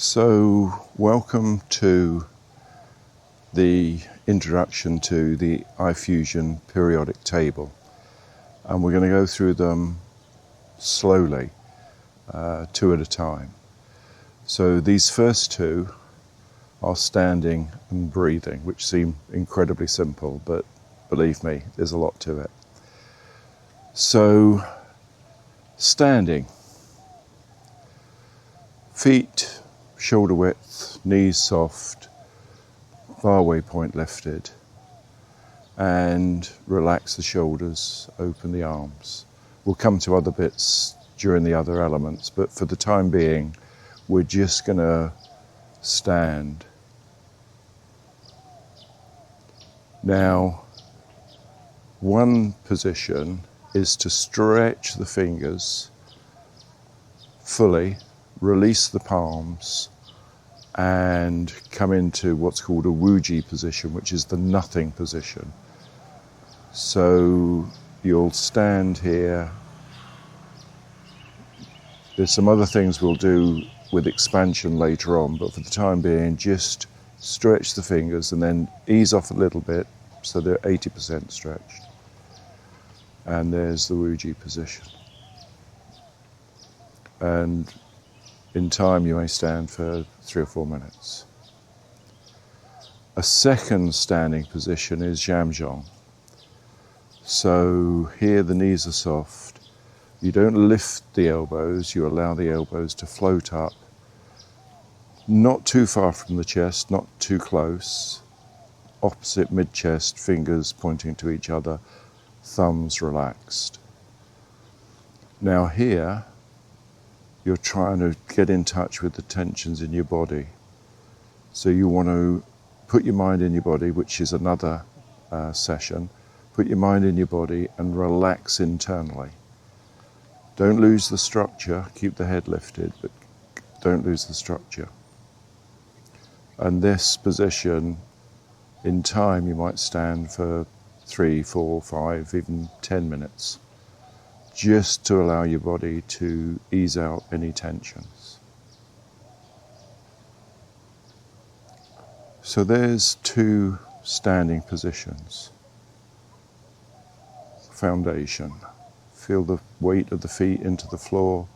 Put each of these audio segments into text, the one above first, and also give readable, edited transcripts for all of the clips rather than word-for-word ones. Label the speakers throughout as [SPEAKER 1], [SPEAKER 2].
[SPEAKER 1] So, welcome to the introduction to the iFusion periodic table, and we're going to go through them slowly, two at a time. So these first two are standing and breathing, which seem incredibly simple, but believe me, there's a lot to it. So, standing, feet shoulder width, knees soft, bar-way point lifted, and relax the shoulders, open the arms. We'll come to other bits during the other elements, but for the time being, we're just going to stand. Now, one position is to stretch the fingers fully, release the palms, and come into what's called a wuji position, which is the nothing position. So you'll stand here. There's some other things we'll do with expansion later on, but for the time being, just stretch the fingers and then ease off a little bit so they're 80% stretched. And there's the wuji position. And in time, you may stand for 3 or 4 minutes. A second standing position is Jamjong. So here the knees are soft. You don't lift the elbows, you allow the elbows to float up. Not too far from the chest, not too close. Opposite mid-chest, fingers pointing to each other, thumbs relaxed. Now here, you're trying to get in touch with the tensions in your body. So you want to put your mind in your body, which is another session. Put your mind in your body and relax internally. Don't lose the structure, keep the head lifted, but don't lose the structure. And this position, in time, you might stand for 3, 4, 5, even 10 minutes. Just to allow your body to ease out any tensions. So there's 2 standing positions. Foundation. Feel the weight of the feet into the floor.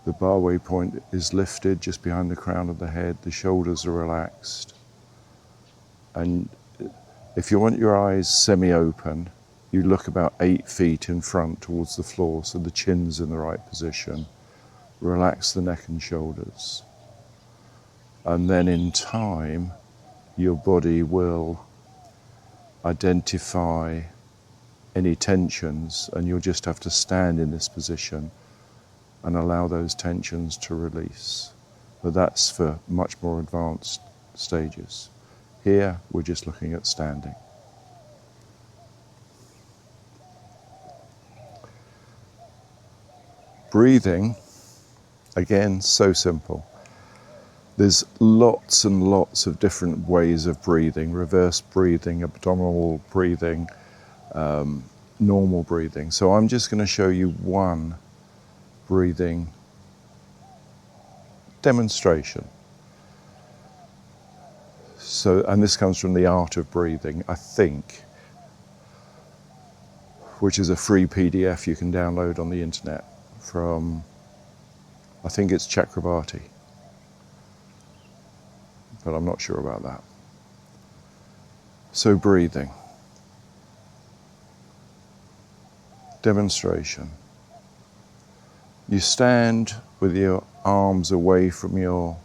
[SPEAKER 1] The bar-way point is lifted just behind the crown of the head. The shoulders are relaxed. And if you want your eyes semi-open, you look about 8 feet in front towards the floor, so the chin's in the right position. Relax the neck and shoulders. And then in time, your body will identify any tensions, and you'll just have to stand in this position and allow those tensions to release. But that's for much more advanced stages. Here, we're just looking at standing. Breathing, again, so simple. There's lots and lots of different ways of breathing: reverse breathing, abdominal breathing, normal breathing. So I'm just going to show you one breathing demonstration. So, and this comes from The Art of Breathing, I think, which is a free PDF you can download on the internet from, I think it's Chakrabarti, but I'm not sure about that. So breathing. Demonstration. You stand with your arms away from your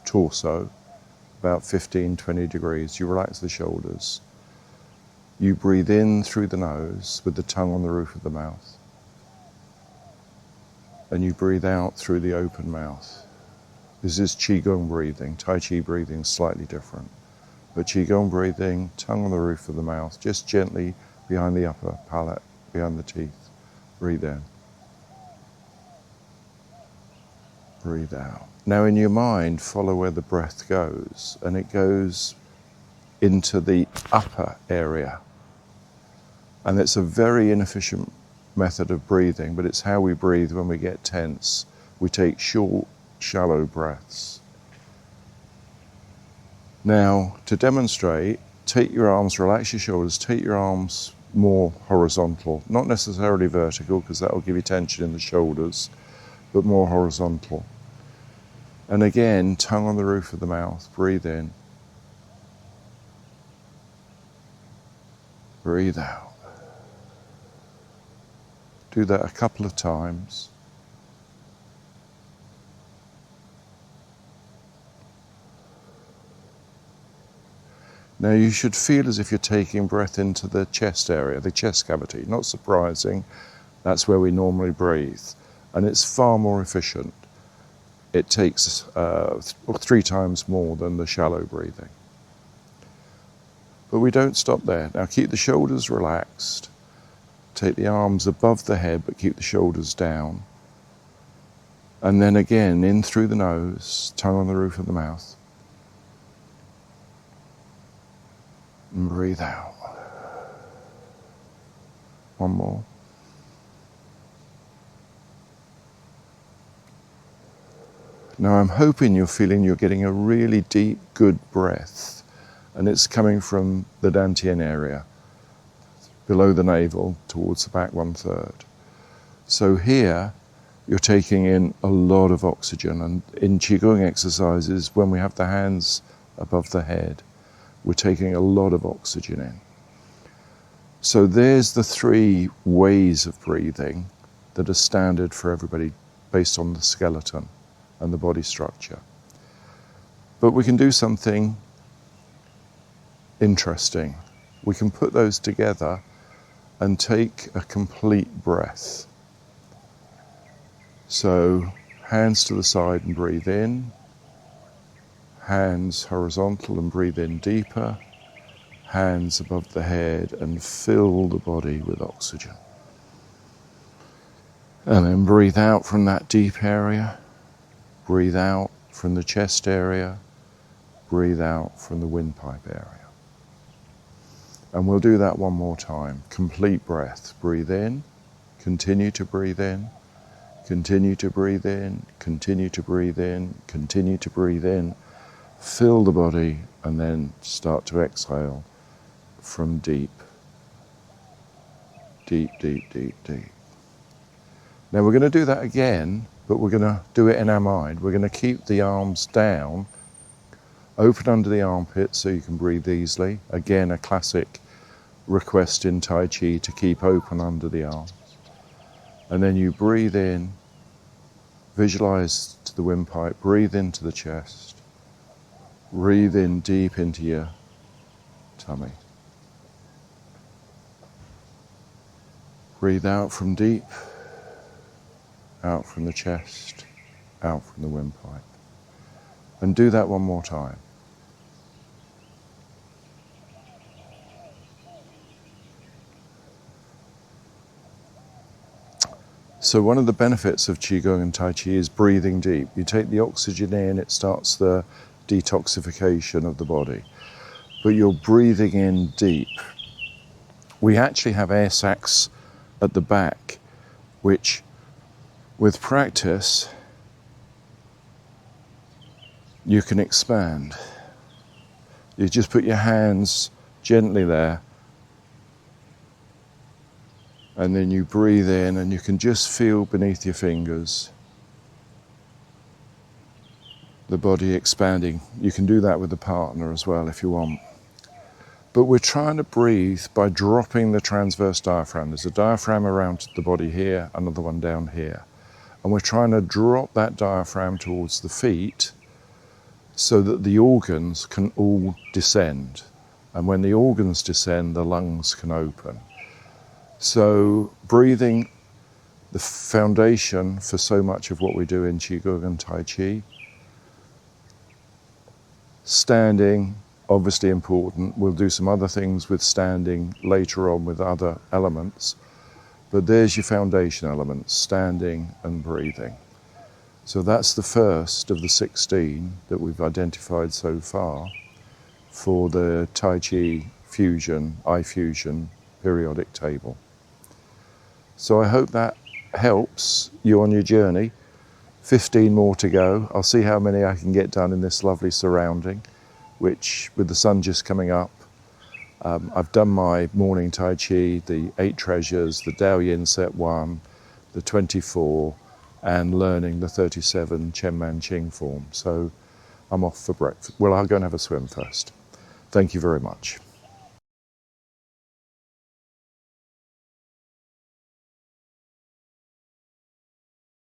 [SPEAKER 1] torso, about 15-20 degrees. You relax the shoulders. You breathe in through the nose with the tongue on the roof of the mouth. And you breathe out through the open mouth. This is Qigong breathing. Tai Chi breathing is slightly different. But Qigong breathing, tongue on the roof of the mouth, just gently behind the upper palate, behind the teeth. Breathe in. Breathe out. Now in your mind, follow where the breath goes, and it goes into the upper area. And it's a very inefficient method of breathing, but it's how we breathe when we get tense. We take short, shallow breaths. Now, to demonstrate, take your arms, relax your shoulders, take your arms more horizontal, not necessarily vertical because that will give you tension in the shoulders, but more horizontal. And again, tongue on the roof of the mouth, breathe in, breathe out. Do that a couple of times. Now you should feel as if you're taking breath into the chest area, the chest cavity. Not surprising, that's where we normally breathe. And it's far more efficient. It takes 3 times more than the shallow breathing. But we don't stop there. Now keep the shoulders relaxed. Take the arms above the head, but keep the shoulders down. And then again, in through the nose, tongue on the roof of the mouth. And breathe out. One more. Now I'm hoping you're feeling you're getting a really deep, good breath. And it's coming from the dantian area, below the navel, towards the back 1/3. So here, you're taking in a lot of oxygen. And in Qigong exercises, when we have the hands above the head, we're taking a lot of oxygen in. So there's the 3 ways of breathing that are standard for everybody based on the skeleton and the body structure. But we can do something interesting. We can put those together and take a complete breath. So hands to the side and breathe in. Hands horizontal and breathe in deeper. Hands above the head and fill the body with oxygen. And then breathe out from that deep area. Breathe out from the chest area. Breathe out from the windpipe area. And we'll do that one more time. Complete breath. Breathe in. Continue to breathe in. Continue to breathe in. Continue to breathe in. Continue to breathe in. Fill the body and then start to exhale from deep. Deep, deep, deep, deep. Now we're going to do that again, but we're going to do it in our mind. We're going to keep the arms down, open under the armpits so you can breathe easily. Again, a classic request in Tai Chi to keep open under the arms. And then you breathe in, visualize to the windpipe, breathe into the chest. Breathe in deep into your tummy. Breathe out from deep, out from the chest, out from the windpipe. And do that one more time. So one of the benefits of Qigong and Tai Chi is breathing deep. You take the oxygen in, it starts the detoxification of the body. But you're breathing in deep. We actually have air sacs at the back, which with practice, you can expand. You just put your hands gently there, and then you breathe in and you can just feel beneath your fingers the body expanding. You can do that with a partner as well if you want. But we're trying to breathe by dropping the transverse diaphragm. There's a diaphragm around the body here, another one down here. And we're trying to drop that diaphragm towards the feet so that the organs can all descend. And when the organs descend, the lungs can open. So breathing, the foundation for so much of what we do in Qigong and Tai Chi. Standing, obviously important. We'll do some other things with standing later on with other elements. But there's your foundation elements, standing and breathing. So that's the first of the 16 that we've identified so far for the Tai Chi fusion, eye fusion periodic table. So I hope that helps you on your journey. 15 more to go. I'll see how many I can get done in this lovely surrounding. which with the sun just coming up, I've done my morning Tai Chi, the 8 treasures, the Dao Yin set 1, the 24, and learning the 37 Chen Man Ching form. So I'm off for breakfast. Well, I'll go and have a swim first. Thank you very much.